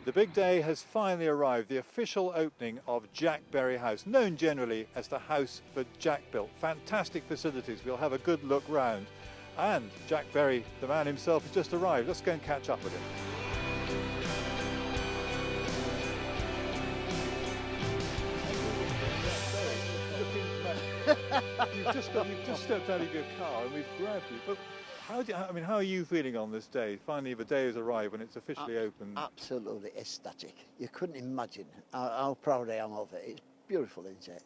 The big day has finally arrived, the official opening of Jack Barry House, known generally as the house that Jack built. Fantastic facilities, we'll have a good look round. And Jack Barry, the man himself, has just arrived. Let's go and catch up with him. You've just stepped out of your car and we've grabbed you. But how are you feeling on this day? Finally, the day has arrived when it's officially open. Absolutely ecstatic. You couldn't imagine how proud I am of it. It's beautiful, isn't it?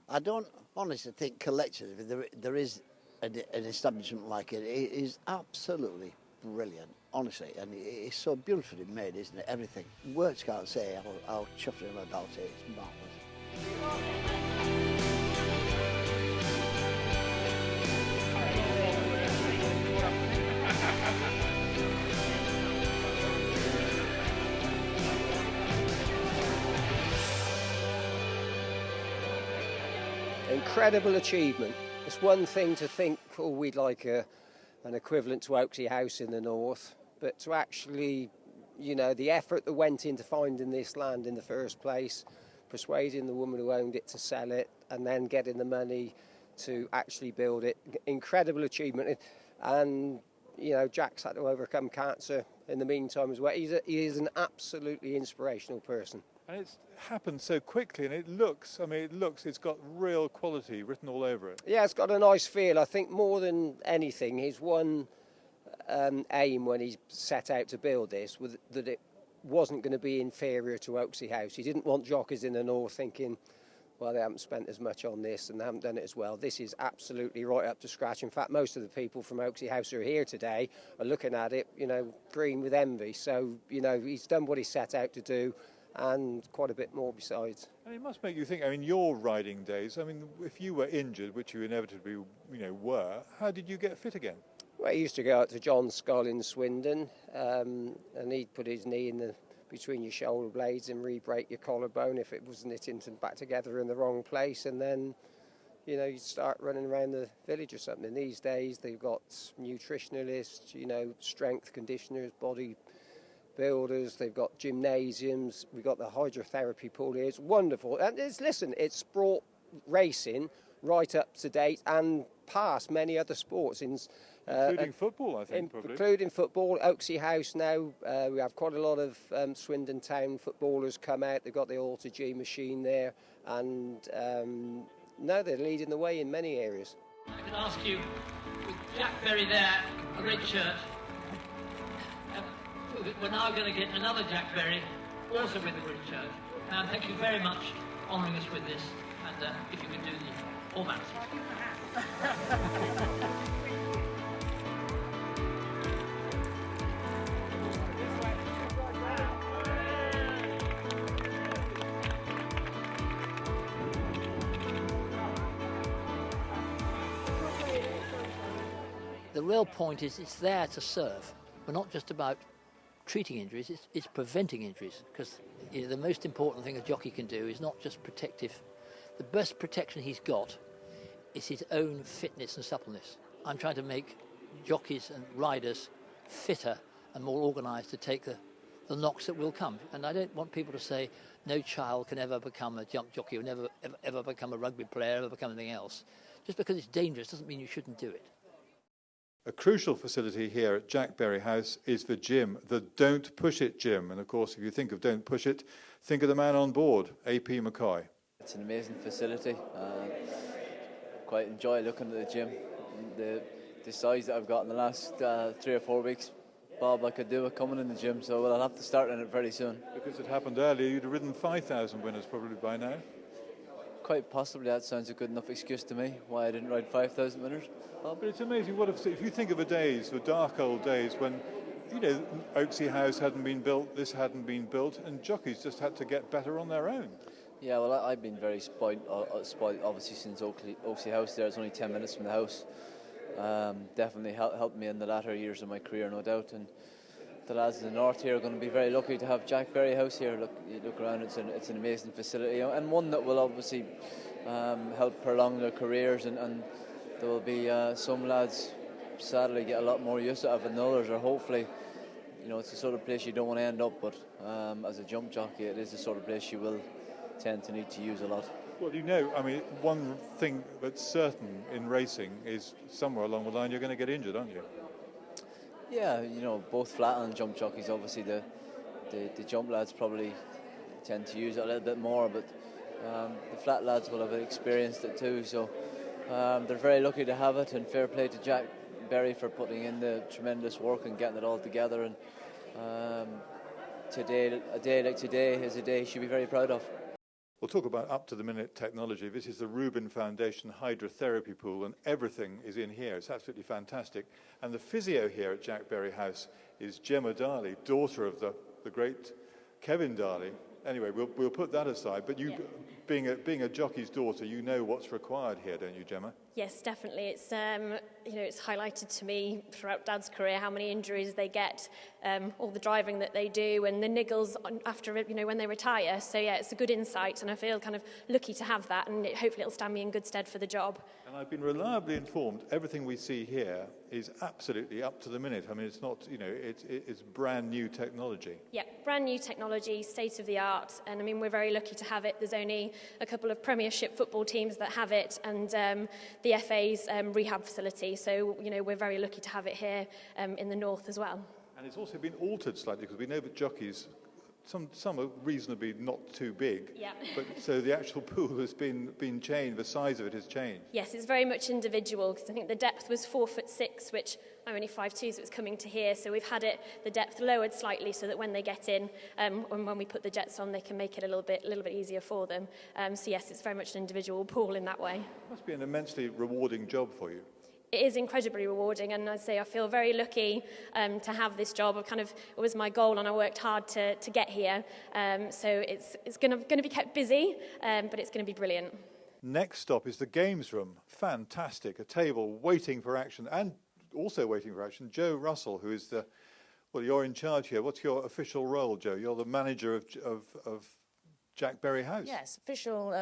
I don't honestly think collectively there is an establishment like it. It is absolutely brilliant, honestly, and it's so beautifully made, isn't it? Everything. Words can't say how chuffed I am about it. It's marvellous. Incredible achievement. It's one thing to think, oh, we'd like an equivalent to Oakley House in the north, but to actually, the effort that went into finding this land in the first place, persuading the woman who owned it to sell it, and then getting the money to actually build it. Incredible achievement. And, Jack's had to overcome cancer in the meantime as well. He is an absolutely inspirational person. And it's happened so quickly, and it's got real quality written all over it. Yeah, it's got a nice feel. I think more than anything, his one aim when he set out to build this was that it wasn't going to be inferior to Oakley House. He didn't want jockeys in the north thinking, well, they haven't spent as much on this and they haven't done it as well. This is absolutely right up to scratch. In fact, most of the people from Oakley House who are here today are looking at it, green with envy. So, he's done what he set out to do, and quite a bit more besides. And it must make you think, your riding days, if you were injured, which you inevitably, were, how did you get fit again? Well, he used to go out to John Scull in Swindon, and he'd put his knee between your shoulder blades and re-break your collarbone if it was knitting back together in the wrong place, and then, you'd start running around the village or something. These days, they've got nutritionalists, strength conditioners, body builders, they've got gymnasiums, we've got the hydrotherapy pool here. It's wonderful. And it's brought racing right up to date and past many other sports. Including football, I think, probably. Including football. Oakley House now, we have quite a lot of Swindon Town footballers come out. They've got the Alter G machine there. And they're leading the way in many areas. I can ask you, with Jack Barry there, a red shirt, we're now going to get another Jack Barry, also with a red shirt. Thank you very much for honouring us with this, and if you could do the formalities. The real point is it's there to serve. We're not just about treating injuries, it's preventing injuries, because the most important thing a jockey can do is not just protective. The best protection he's got is his own fitness and suppleness. I'm trying to make jockeys and riders fitter and more organised to take the knocks that will come. And I don't want people to say no child can ever become a jump jockey or never ever become a rugby player, ever become anything else. Just because it's dangerous doesn't mean you shouldn't do it. A crucial facility here at Jack Barry House is the gym, the Don't Push It gym. And of course, if you think of Don't Push It, think of the man on board, AP McCoy. It's an amazing facility. Quite enjoy looking at the gym. The size that I've got in the last 3 or 4 weeks, Bob, I could do it coming in the gym, so I'll have to start in it very soon. Because it happened earlier, you'd have ridden 5,000 winners probably by now. Quite possibly that sounds a good enough excuse to me why I didn't ride 5,000 winners. But it's amazing. If you think of the dark old days when, Oakley House hadn't been built, this hadn't been built, and jockeys just had to get better on their own. Yeah, well, I've been very spoiled obviously since Oakley House there. It's only 10 minutes from the house. Definitely helped me in the latter years of my career, no doubt. And the lads in the north here are going to be very lucky to have Jack Barry House here. You look around, it's an amazing facility, and one that will obviously help prolong their careers, and there will be some lads sadly get a lot more use out of it than others, or hopefully you know, it's the sort of place you don't want to end up, but as a jump jockey, it is the sort of place you will tend to need to use a lot. Well, you know, I mean, one thing that's certain in racing is somewhere along the line you're going to get injured, aren't you? Yeah, you know, both flat and jump jockeys, obviously the jump lads probably tend to use it a little bit more, but the flat lads will have experienced it too, so they're very lucky to have it, and fair play to Jack Barry for putting in the tremendous work and getting it all together. And today, a day like today is a day he should be very proud of. We'll talk about up-to-the-minute technology. This is the Rubin Foundation hydrotherapy pool, and everything is in here. It's absolutely fantastic. And the physio here at Jack Barry House is Gemma Barry, daughter of the great Kevin Darley. Anyway, we'll put that aside. But you, being a jockey's daughter, you know what's required here, don't you, Gemma? Yes, definitely. It's it's highlighted to me throughout Dad's career how many injuries they get, all the driving that they do, and the niggles after when they retire. So yeah, it's a good insight, and I feel kind of lucky to have that, and hopefully it'll stand me in good stead for the job. And I've been reliably informed everything we see here is absolutely up to the minute. I mean, it's not, it's brand new technology. Yeah, brand new technology, state of the art, and I mean we're very lucky to have it. There's only a couple of Premiership football teams that have it, and the FA's rehab facility. So we're very lucky to have it here in the north as well. And it's also been altered slightly because we know that jockeys, some are reasonably not too big. Yeah. But so the actual pool has been changed. The size of it has changed. Yes, it's very much individual because I think the depth was 4'6", which I'm only 5'2", so it's coming to here. So we've had the depth lowered slightly so that when they get in, and when we put the jets on, they can make it a little bit easier for them. So yes, it's very much an individual pool in that way. It must be an immensely rewarding job for you. It is incredibly rewarding, and I say I feel very lucky to have this job. It was my goal, and I worked hard to get here. So it's going to be kept busy, but it's going to be brilliant. Next stop is the games room. Fantastic, a table waiting for action, and also waiting for action. Joe Russell, who is you're in charge here. What's your official role, Joe? You're the manager of Jack Barry House. Yes, official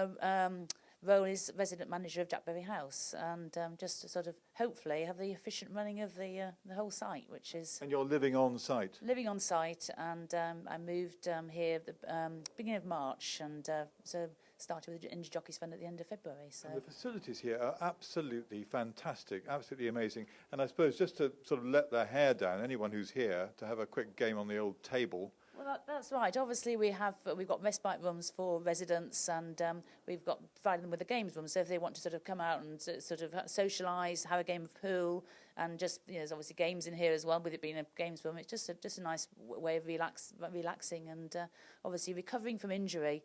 role is resident manager of Jack Barry House, and just to sort of hopefully have the efficient running of the whole site, which is... And you're living on site? Living on site, and I moved here at the beginning of March, and so started with the Injured Jockeys Fund at the end of February. So. And the facilities here are absolutely fantastic, absolutely amazing. And I suppose just to sort of let their hair down, anyone who's here, to have a quick game on the old table... Well, that's right. Obviously, we've got respite rooms for residents, and we've got provided them with a games room. So if they want to sort of come out and sort of socialise, have a game of pool, and just there's obviously games in here as well. With it being a games room, it's just a nice way of relaxing, and obviously recovering from injury.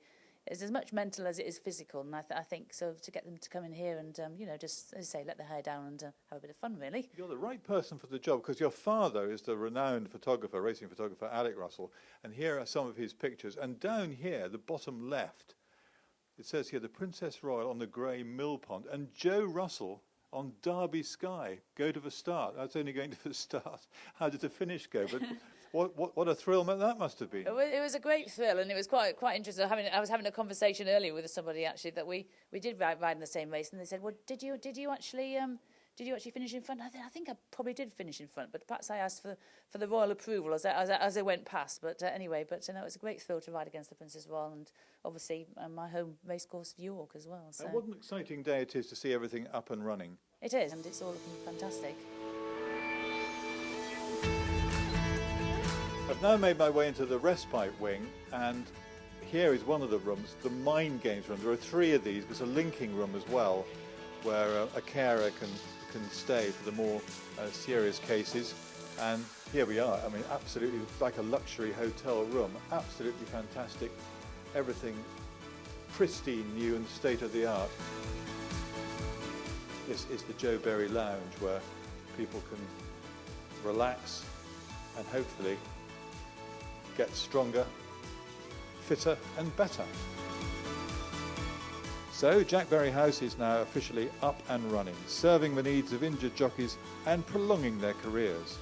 It's as much mental as it is physical, and I think so to get them to come in here and just as I say, let their hair down and have a bit of fun. Really, you're the right person for the job because your father is the renowned photographer, racing photographer Alec Russell, and here are some of his pictures. And down here, the bottom left, it says here the Princess Royal on the grey mill pond, and Joe Russell on Derby Sky. Go to the start. That's only going to the start. How did the finish go? But What a thrill that must have been. It was a great thrill, and it was quite interesting. I was having a conversation earlier with somebody actually that we did ride in the same race, and they said, "Well, did you actually finish in front?" I think I probably did finish in front, but perhaps I asked for the royal approval as I went past. But anyway, it was a great thrill to ride against the Princess Royal, and obviously my home racecourse of York as well. So. And what an exciting day it is to see everything up and running. It is, and it's all looking fantastic. I've now made my way into the respite wing, and here is one of the rooms, the mind games room. There are 3 of these. There's a linking room as well, where a carer can stay for the more serious cases. And here we are. I mean, absolutely like a luxury hotel room. Absolutely fantastic. Everything pristine, new, and state of the art. This is the Joe Barry Lounge, where people can relax and hopefully get stronger, fitter and better. So Jack Barry House is now officially up and running, serving the needs of injured jockeys and prolonging their careers.